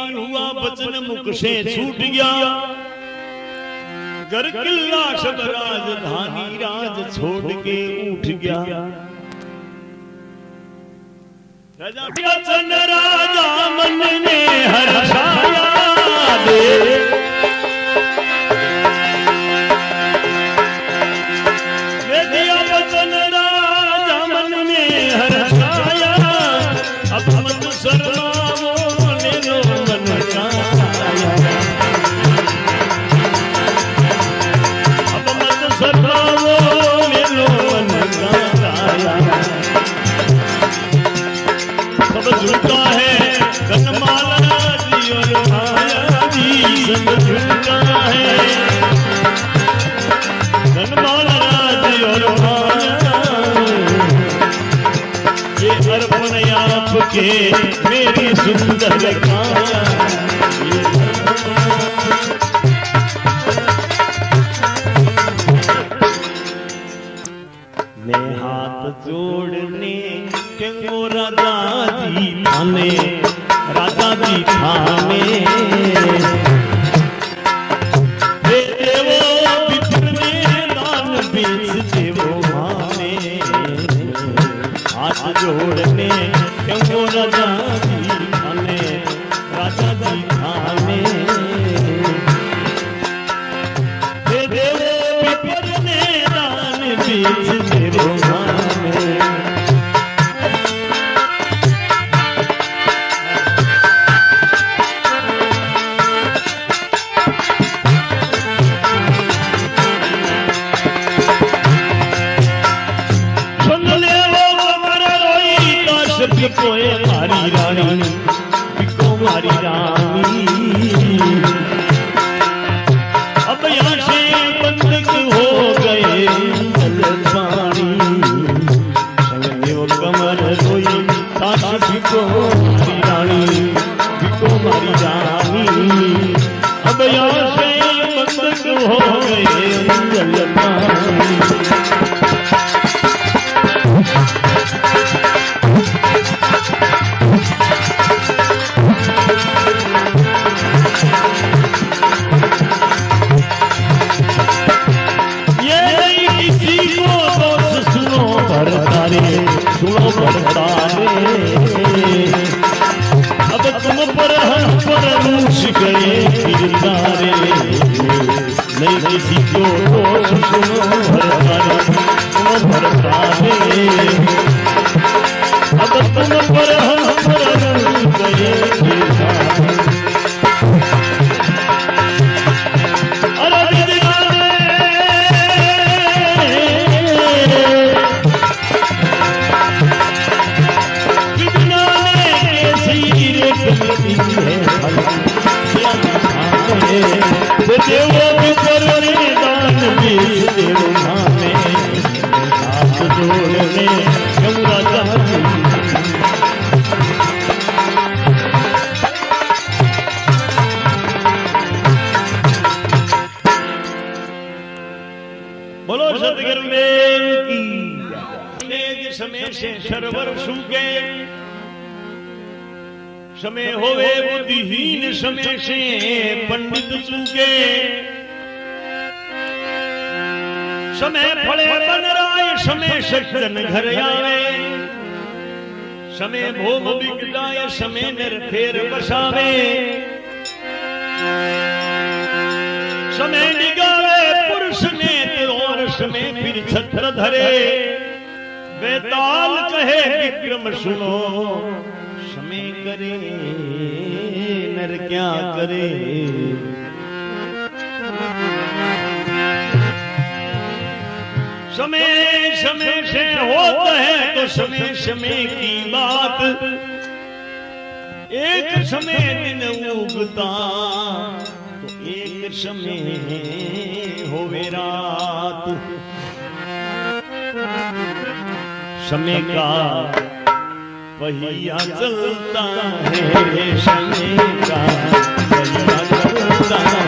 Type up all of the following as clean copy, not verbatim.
वाणी हुआ वचन मुख से छूट गया। घर किला सब राजधानी राज छोड़ के उठ गया। राजा वचन राजा मन ने हर्षाया दे। वचन राजा मन में हर्षाया। अब मत शर्माओ ले लो मन का छाया। अब मत शर्माओ ले लो मन का छाया। सब झुका है कनमाला जी और माया जी। सब झुका है कनमाला जी और अर्पण आपके मेरी सुंदर काया। मैं हाथ जोड़ने क्यों राजा जी थाने। राजा जी थाने जोड़ने क्यों राजा जी थाने। राजा जी थाने दे देवो पितर ने दान बीच देवो माने। कोए मारी रानी बिको मारी रानी। अब यहाँ से बंधक हो गए जल पानी। संग कमर रोई ताश बिको मारी रानी बिको मारी रानी। अब यहाँ से बंधक हो गए जल पानी। सुनो बरतारे अब तुम पर हम पर रूठ गए किरदारे। नहीं किसी को सुनो बरतारे सुनो बरतारे। अब तुम पर हम पर रूठ गए किरदारे। देवो पितर ने दान बीच देवो माने। हाथ जोड़ने क्यों राजा जी। बोलो सतगुरुदेव की। समय से सरवर सूखे समय होवे बुद्धिहीन। समय से पंडित चूके समय फले बन राय। समय सज्जन घर आवे समय भोग बिक जाए। समय नर फेर बसावे समय निगावे पुरुष नेत्र। और समय फिर छत्र धरे बेताल कहे विक्रम सुनो। समय करे नर क्या करे। समय समय से होता है तो समय समय की बात। एक समय दिन उगता तो एक समय होवे रात। समय का पहिया चलता है। समय का पहिया चलता है।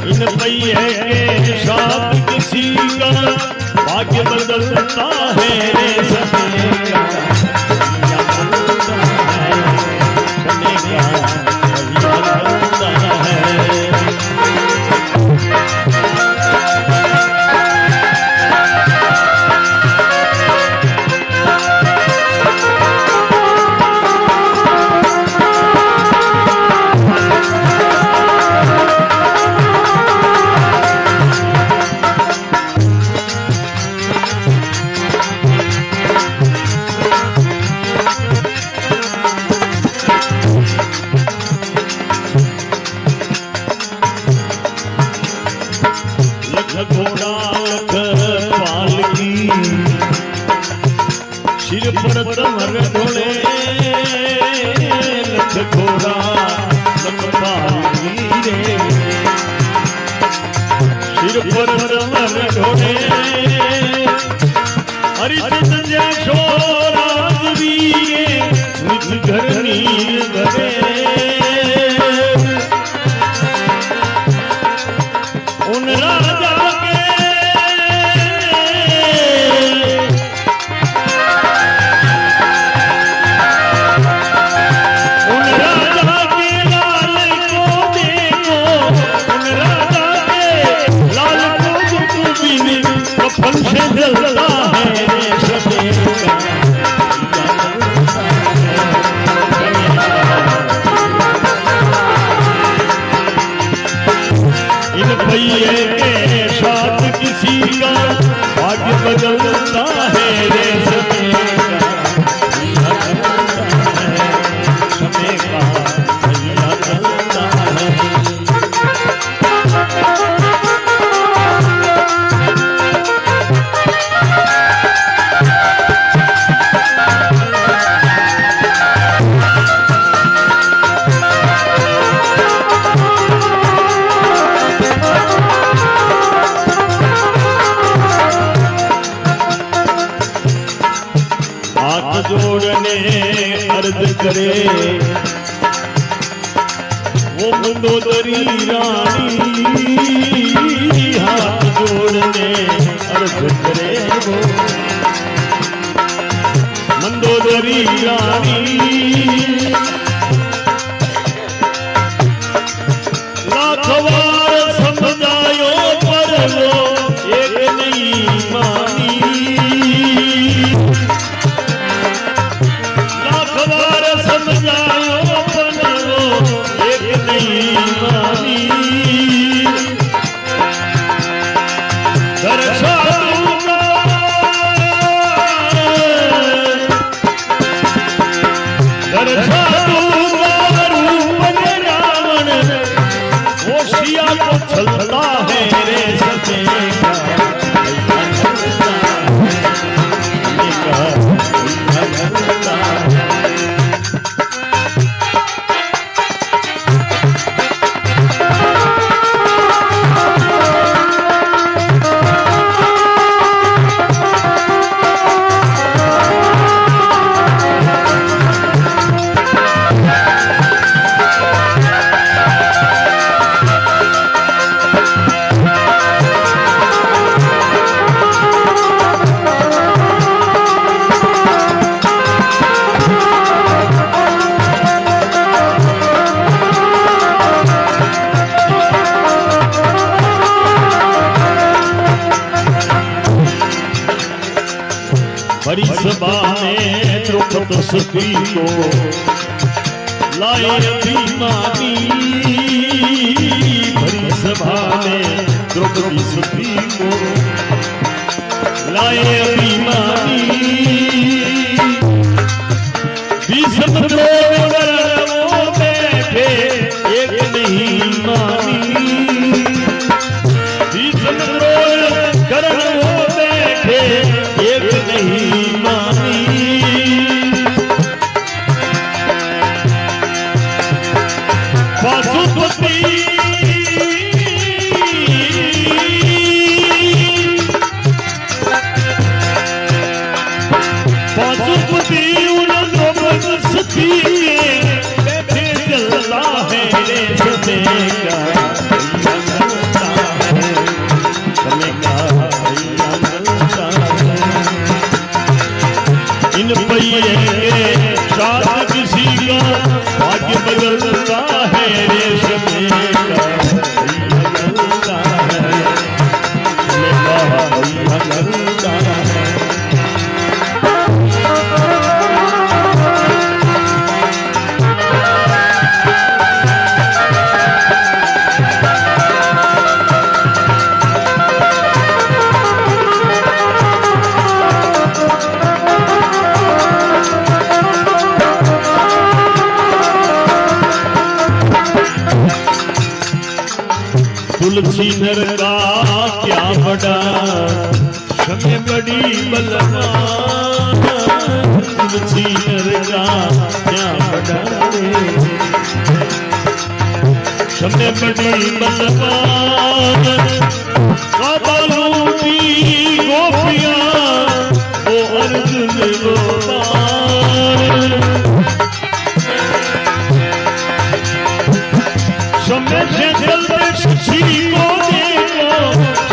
इन पहिए के साथ किसी का भाग्य बदलता है। सिर पर तमर ढोले लख घोड़ा लखपाली रे सिर पर तमर ढोले हरिचंद जैसो राजवीरे निज घर नीर भरे उन राजा बदलता है रे समय का भैया चलता है जोड़ने अर्ज करे वो मंदोदरी रानी हाथ जोड़ने अर्ज करे वो मंदोदरी रानी लाख बार समझायो पर लो एक नहीं मानी समझायो बनो एक नहीं मानी दर्शा दूंगा रूप रावण होशिया को चलता है रे सचे बड़ी सभा में द्रौपदी सती को लाए अभिमानी बड़ी सभा में द्रौपदी सती को लाए अभिमानी भीष्म द्रोण वो बैठे एक नहीं मानी भीष्म द्रोण करण वो बैठे एक नहीं मानी पाशुपति उन द्रौपदी सती के बैठे चलता है रे समय का समय का इन पहिए के साथ किसी का भाग्य बदलता है रे समय का बदलता है बदलता है तुलसी नर का क्या बड़ा समय बड़ी बलवान थी नरका क्या बढ़ावे समय बड़ी बलवान काबालूटी गोपियां वो अर्जुन गोपाल समय से चलते शशि को देखो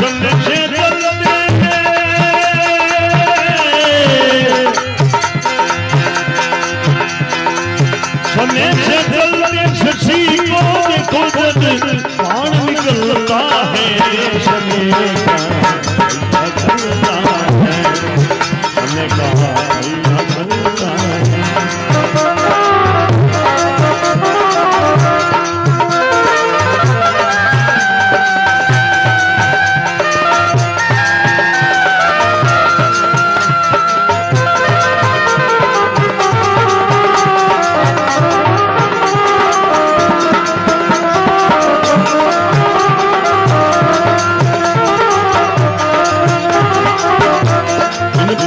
समय से चलते समय से चलते शशि को देखो जब बाण निकलता है समय का करता है समय का करता है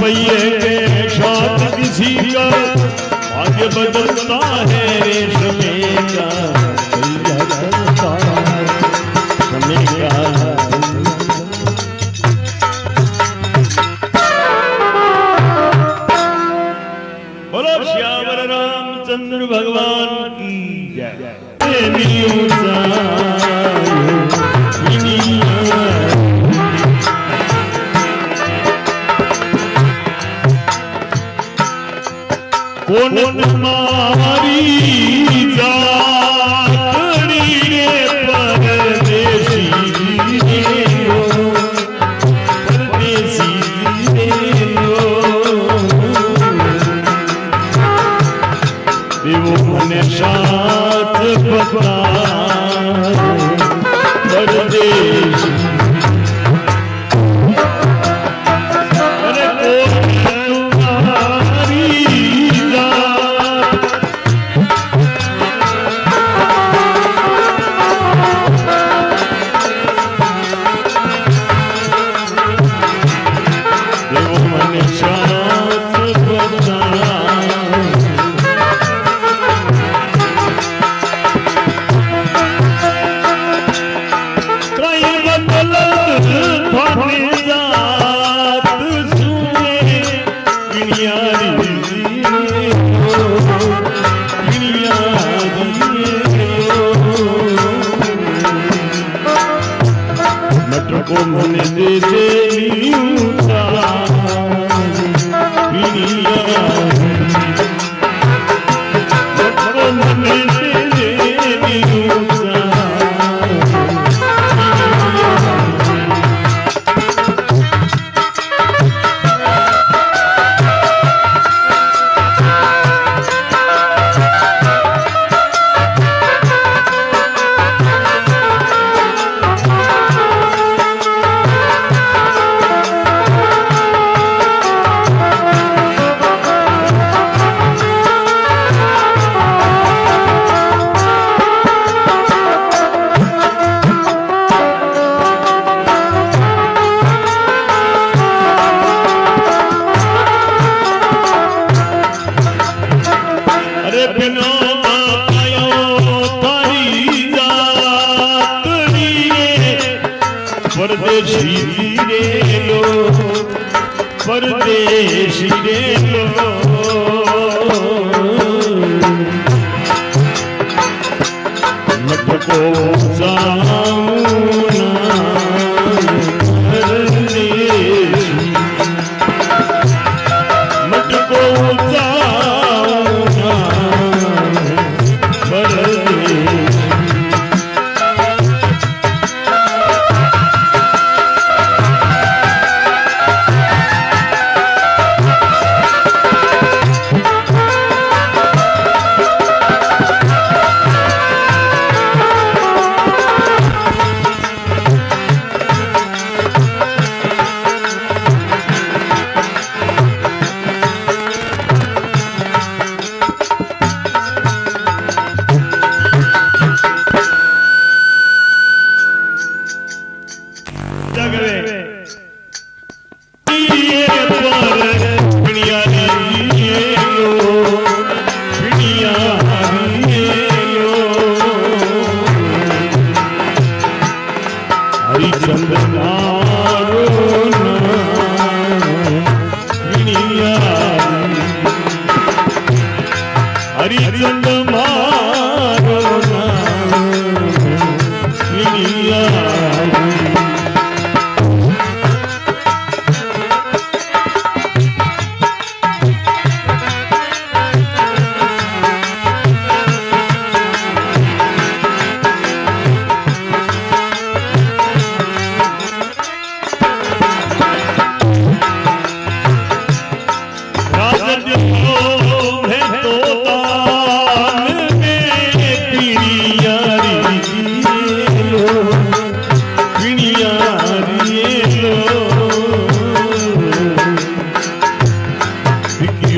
पहिए के साथ किसी का भाग्य बदलता है समय का समय का बोलो श्यावर रामचंद्र भगवान की जय। कौन तुम्हारी जातड़ी रे परदेसी रो परदेसी रो देवो मने साथ बता परदेसी को मन दे दे परदेसी रे लो परदेसी रे लो मत को जाऊं ना परदेसी मत को जाऊं ना परदेसी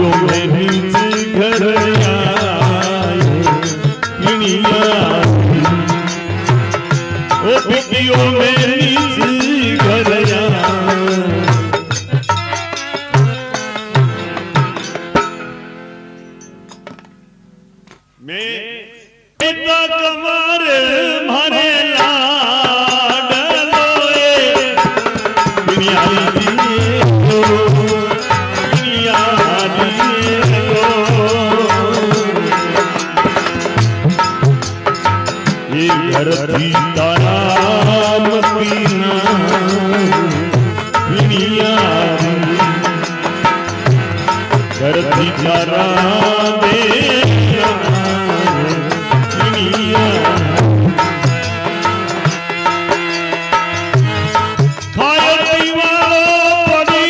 पिटियों में नीच घर आए पिनिया ओ पिटियों में नीच घर आए। मैं पिता कमर मारे लाड लोए दुनिया धरती तारा मदीना दुनिया धरती तारा दुनिया खाया पीवा पड़ी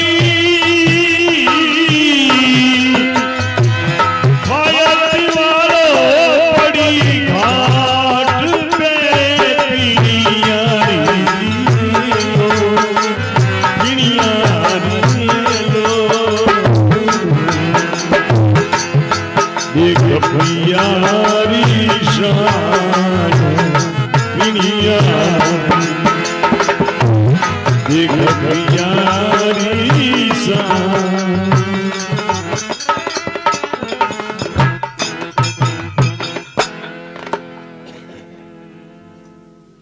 खाया पीवा पड़ी घाट प्यारी शान दुनिया देख प्यारी शान।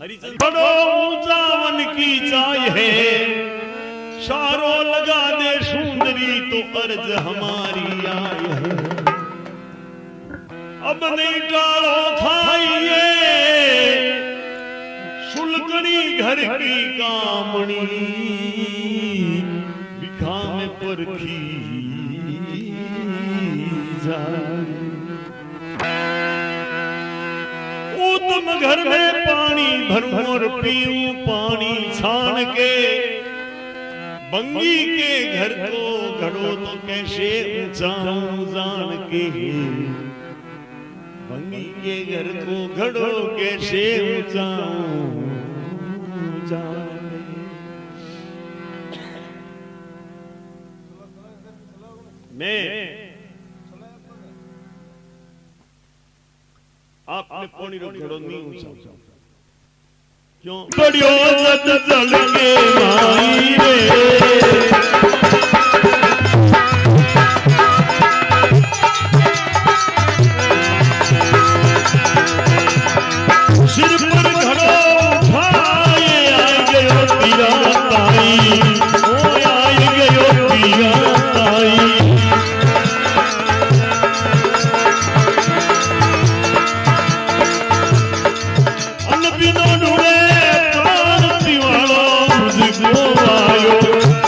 हरिचंद बड़ो ऊंचा वन की चाय है शारो लगा दे सुंदरी तो अर्ज हमारी आय है। अब नहीं टालो खाइए सुलगनी घर की कामणी बिखा में परखी जाए। तुम घर में पानी भरूं और पीऊं पानी छान के बंगी के घर को घड़ो तो कैसे ऊंचाऊं जान के बंगी के घर को घड़ो कैसे ऊंचाऊं मैं आपने पौनी रो घड़ो नहीं ऊंचा क्यों बड़ियो जद जल के माई रे सिर पर घड़ो उठाए आई गयो पीरा ताई ओ आई गयो पीरा ताई। अन बिनो ढूंढे प्राण तिवालो मुझको आयो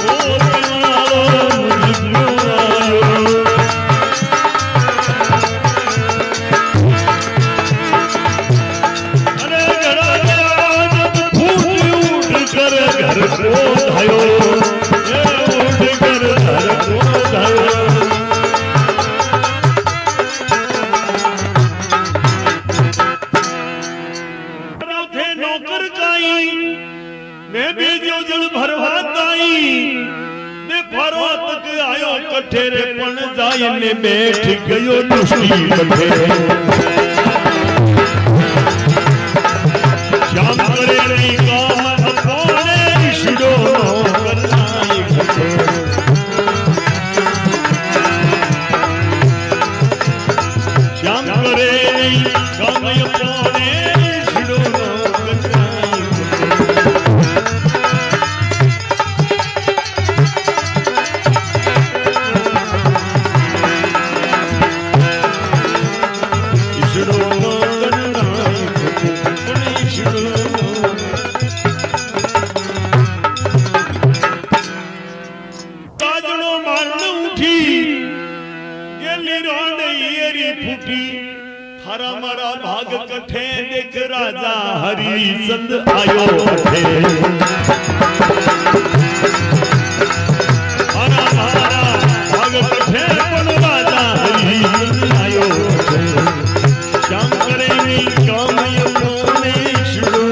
ओ तिवालो मुझको आयो। घर को धायो उठ कर घर को धायो। थे नौकर काई मैं भी जो जल भरवा ताई ने भरवा तक आयो कठेरे पण जाय ने बैठ गयो दुष्टी कठेरे। श्याम करे नहीं काम श्याम करे गामय पाने छिड़ो थारा मारा भाग कठे देख राजा हरिचंद आयो कठे। थारा मारा भाग कठे पण राजा हरिचंद आयो कठे। श्याम करे काम यमोने शुरू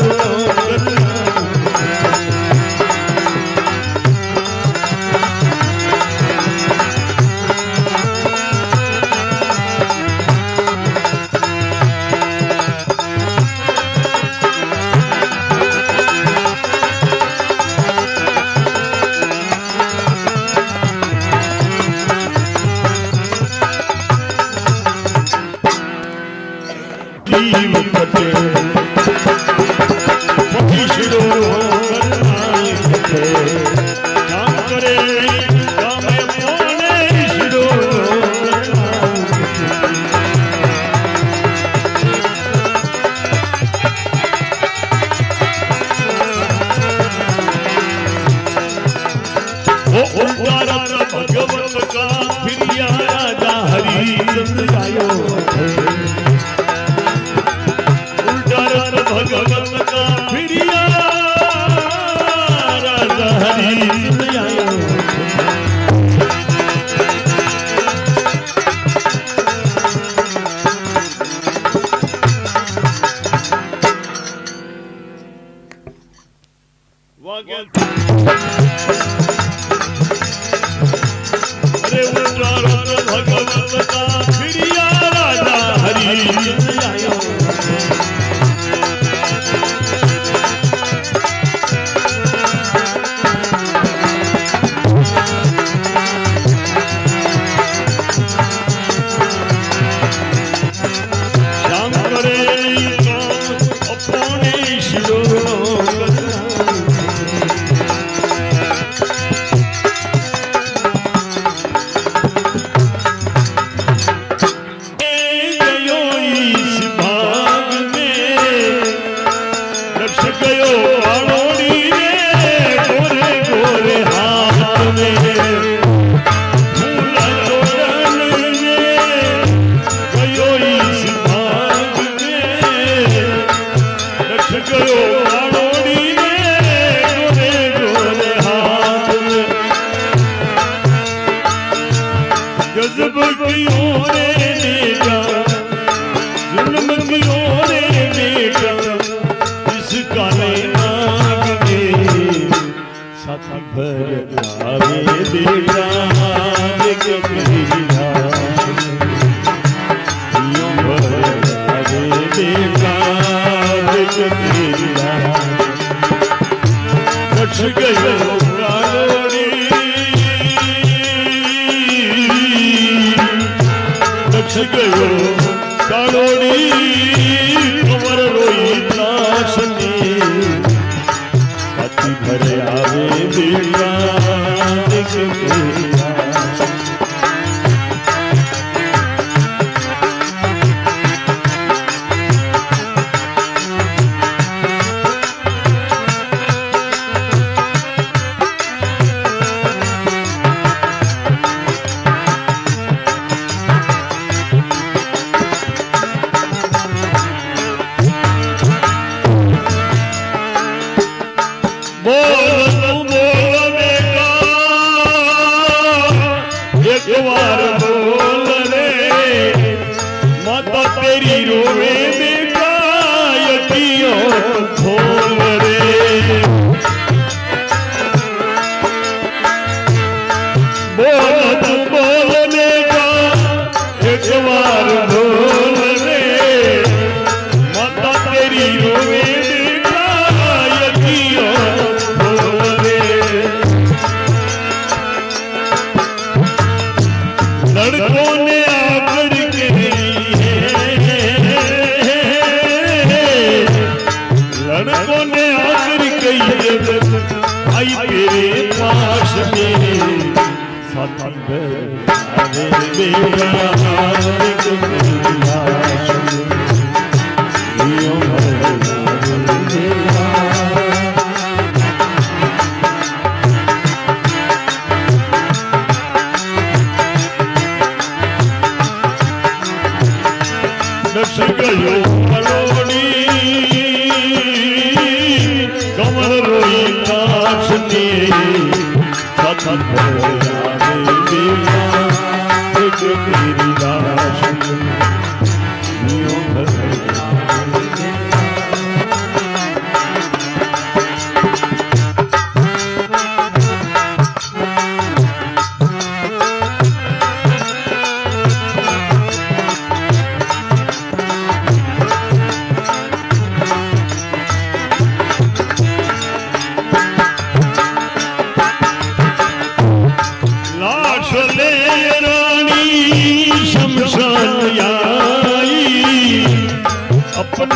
कटे ईशड़ो करनाई कटे काम करे काम पोने ईशड़ो भगवत का फिरिया राजा हरिचंद्र आयो उल्टा भगवत का फिरिया राजा हरिचंद्र आयो भगवत का फिरिया राजा हरिचंद्र आयो श्याम करे अपने ईशड़ो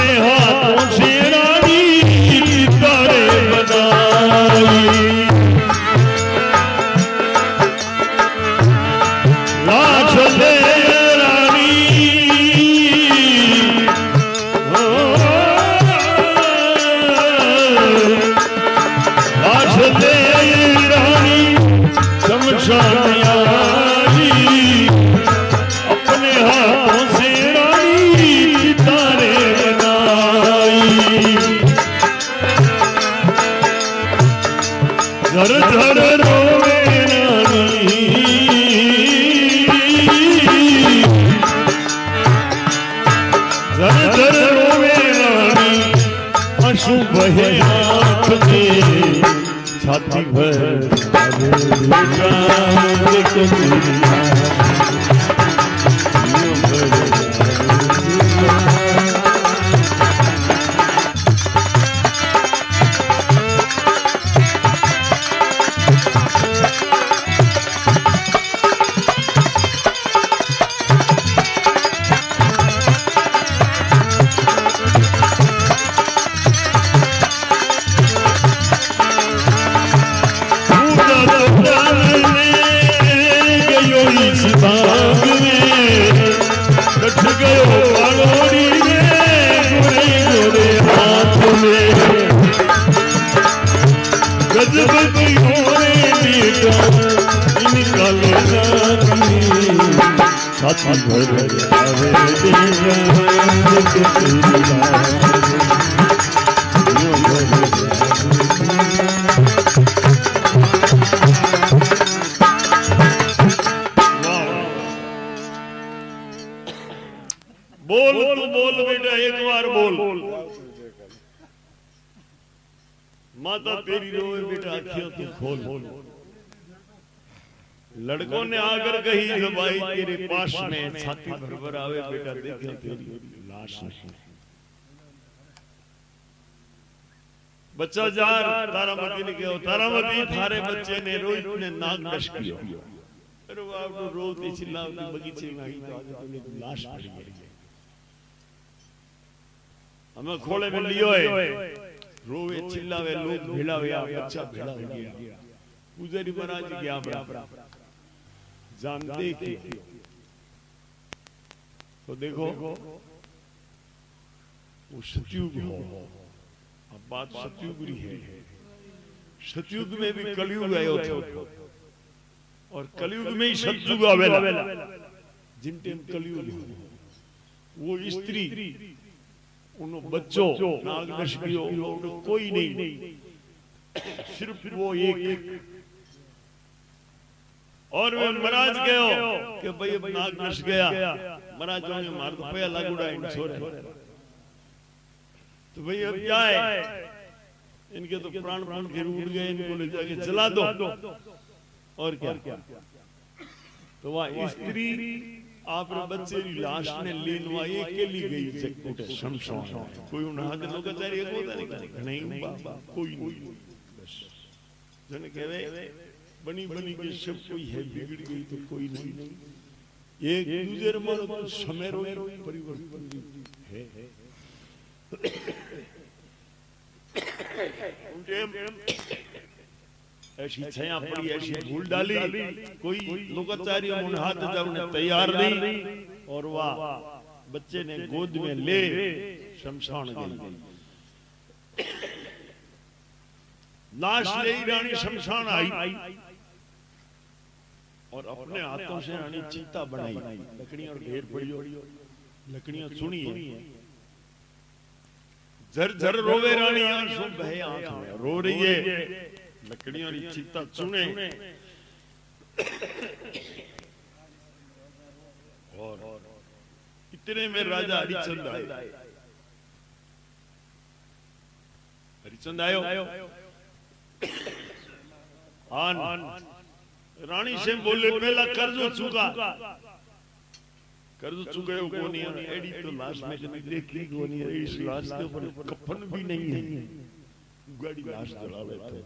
अपने हाथों से रानी सितारे बनाई। लाश ले रानी लाश ले रानी शमशान आई। अपने हाथों से रानी सितारे बनाई। झर झर रोवे रानी झर झर रोवे रानी आंसू बहे आँख से छाती भर बोल तू बोल बेटा एक बार बोल। माता तेरी रोए बेटा अखियों तू खोल। लड़कों ने आकर कही भाई तेरे पास में छाती भर आवे बेटा देखो तेरी लाश नहीं। बच्चा जार तारामती ने कहो तारामती थारे बच्चे ने रोज ने नाक नश किया। अरे बाप रो रोते चिल्लाते बगीचे में आई तो आज तूने लाश पड़ी है। हमें खोले में लियो है रोवे चिल्लावे लोग भिड़ावे बच्चा भिड़ा हो गया। पुजारी महाराज गया जानते कि तो देखो वो सतयुग हो। अब बात सतयुग की है। सतयुग में भी कलयुग आयो था और कलयुग में ही सतयुग आवेला। जिन टाइम कलयुग वो स्त्री उन बच्चों नागनश कोई नहीं सिर्फ वो एक। और वे महाराज कहो कि भाई अब नागनश गया महाराज ने मार दो पया लागूड़ा इन छोरे तो भाई अब क्या है इनके तो प्राण प्राण के उड़ गए इनको ले जाके जला दो और क्या। तो वह स्त्री आपने बच्चे की लाश ने लीनवा अकेली गई जगकुटे शमशान। कोई उन हाथ लोग चारी एक होता नहीं बाबा कोई नहीं बस जने कहवे बनी बनी के सब कोई है बिगड़ गई तो कोई नहीं। एक दूसरे में तो समय रोई परिवर्तन है। ऐसी छया पड़ी ऐसी भूल डाली कोई लोकाचारी उन हाथ जाने तैयार नहीं और वाह बच्चे ने गोद में ले शमशान गई। लाश ले रानी शमशान आई और अपने हाथों से रानी चिता बनाई। लकड़ियां और ढेर पड़ी लकड़ियां सुनी झर झर रोवे रानी आंसू बहे आंख में रो रही है। लकड़ियों की चिता चुने और इतने में राजा हरिचंद आए। हरिचंद आयो आन रानी से बोले पहला कर्ज चुका कोनी एडी तो लाश में कभी देखी कोनी इस लाश के ऊपर कफन भी नहीं है गाड़ी लाश चढ़ा लेते।